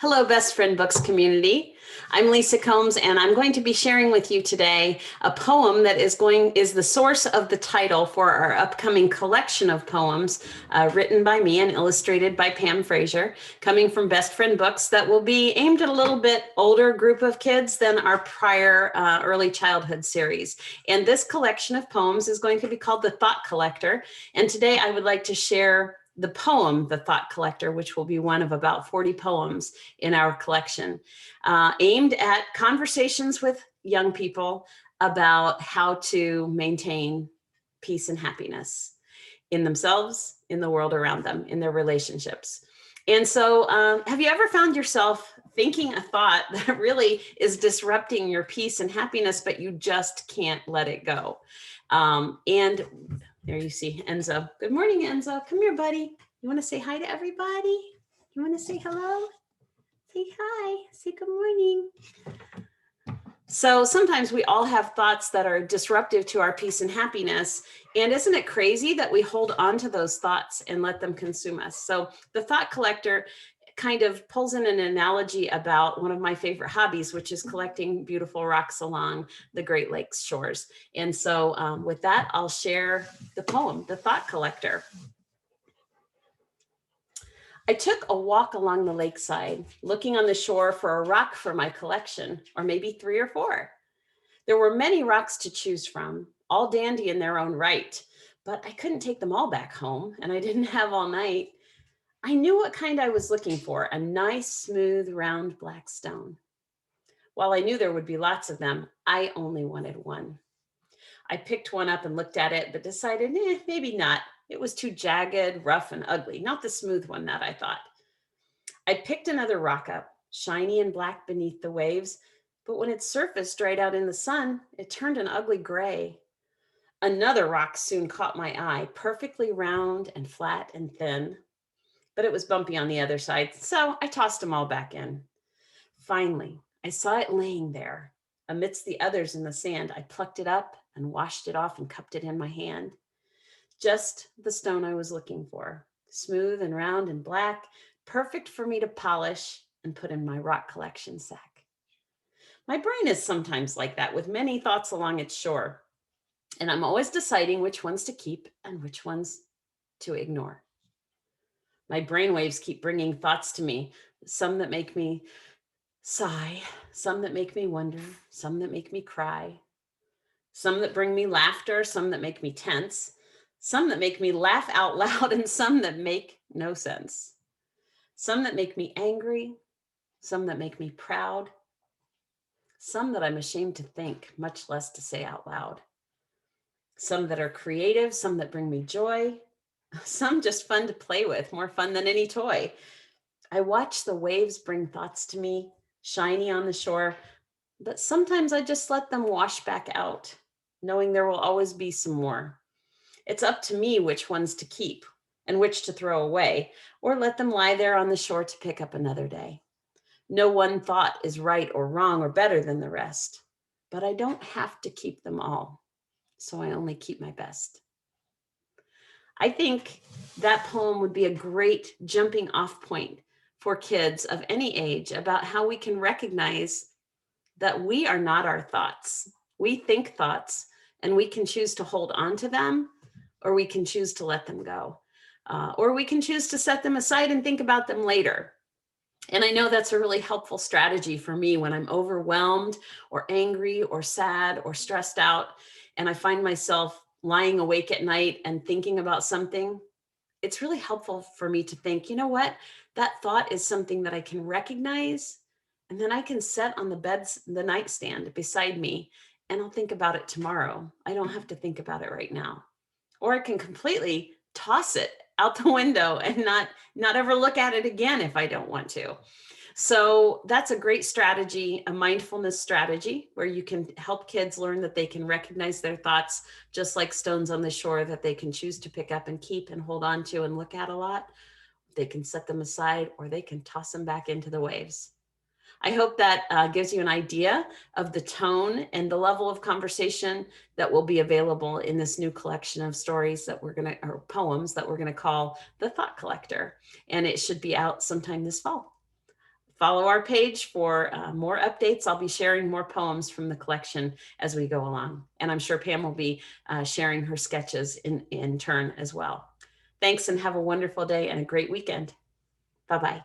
Hello, Best Friend Books community. I'm Lisa Combs, and I'm going to be sharing with you today a poem that is the source of the title for our upcoming collection of poems written by me and illustrated by Pam Fraser, coming from Best Friend Books that will be aimed at a little bit older group of kids than our prior early childhood series. And this collection of poems is going to be called The Thought Collector. And today I would like to share the poem, The Thought Collector, which will be one of about 40 poems in our collection, aimed at conversations with young people about how to maintain peace and happiness in themselves, in the world around them, in their relationships. And so have you ever found yourself thinking a thought that really is disrupting your peace and happiness, but you just can't let it go? And there you see Enzo. Good morning, Enzo. Come here, buddy. You want to say hi to everybody? You want to say hello? Say hi. Say good morning. So sometimes we all have thoughts that are disruptive to our peace and happiness. And isn't it crazy that we hold on to those thoughts and let them consume us? So the Thought Collector kind of pulls in an analogy about one of my favorite hobbies, which is collecting beautiful rocks along the Great Lakes shores. And so with that, I'll share the poem, The Thought Collector. I took a walk along the lakeside, looking on the shore for a rock for my collection, or maybe 3 or 4. There were many rocks to choose from, all dandy in their own right, but I couldn't take them all back home, and I didn't have all night. I knew what kind I was looking for, a nice, smooth, round black stone. While I knew there would be lots of them, I only wanted one. I picked one up and looked at it, but decided, maybe not. It was too jagged, rough, and ugly, not the smooth one that I thought. I picked another rock up, shiny and black beneath the waves, but when its surface dried out in the sun, it turned an ugly gray. Another rock soon caught my eye, perfectly round and flat and thin, but it was bumpy on the other side, so I tossed them all back in. Finally, I saw it laying there. Amidst the others in the sand, I plucked it up and washed it off and cupped it in my hand. Just the stone I was looking for, smooth and round and black, perfect for me to polish and put in my rock collection sack. My brain is sometimes like that, with many thoughts along its shore, and I'm always deciding which ones to keep and which ones to ignore. My brainwaves keep bringing thoughts to me, some that make me sigh, some that make me wonder, some that make me cry, some that bring me laughter, some that make me tense, some that make me laugh out loud, and some that make no sense. Some that make me angry, some that make me proud, some that I'm ashamed to think, much less to say out loud. Some that are creative, some that bring me joy, some just fun to play with, more fun than any toy. I watch the waves bring thoughts to me, shiny on the shore, but sometimes I just let them wash back out, knowing there will always be some more. It's up to me which ones to keep and which to throw away, or let them lie there on the shore to pick up another day. No one thought is right or wrong or better than the rest, but I don't have to keep them all, so I only keep my best. I think that poem would be a great jumping off point for kids of any age about how we can recognize that we are not our thoughts. We think thoughts, and we can choose to hold on to them, or we can choose to let them go, or we can choose to set them aside and think about them later. And I know that's a really helpful strategy for me when I'm overwhelmed or angry or sad or stressed out, and I find myself lying awake at night and thinking about something. It's really helpful for me to think, you know what, that thought is something that I can recognize, and then I can set on the nightstand beside me, and I'll think about it tomorrow. I don't have to think about it right now. Or I can completely toss it out the window and not ever look at it again if I don't want to. So that's a great strategy, a mindfulness strategy, where you can help kids learn that they can recognize their thoughts just like stones on the shore that they can choose to pick up and keep and hold on to and look at a lot. They can set them aside, or they can toss them back into the waves. I hope that gives you an idea of the tone and the level of conversation that will be available in this new collection of stories that or poems that we're gonna call The Thought Collector. And it should be out sometime this fall. Follow our page for more updates. I'll be sharing more poems from the collection as we go along. And I'm sure Pam will be sharing her sketches in turn as well. Thanks and have a wonderful day and a great weekend. Bye-bye.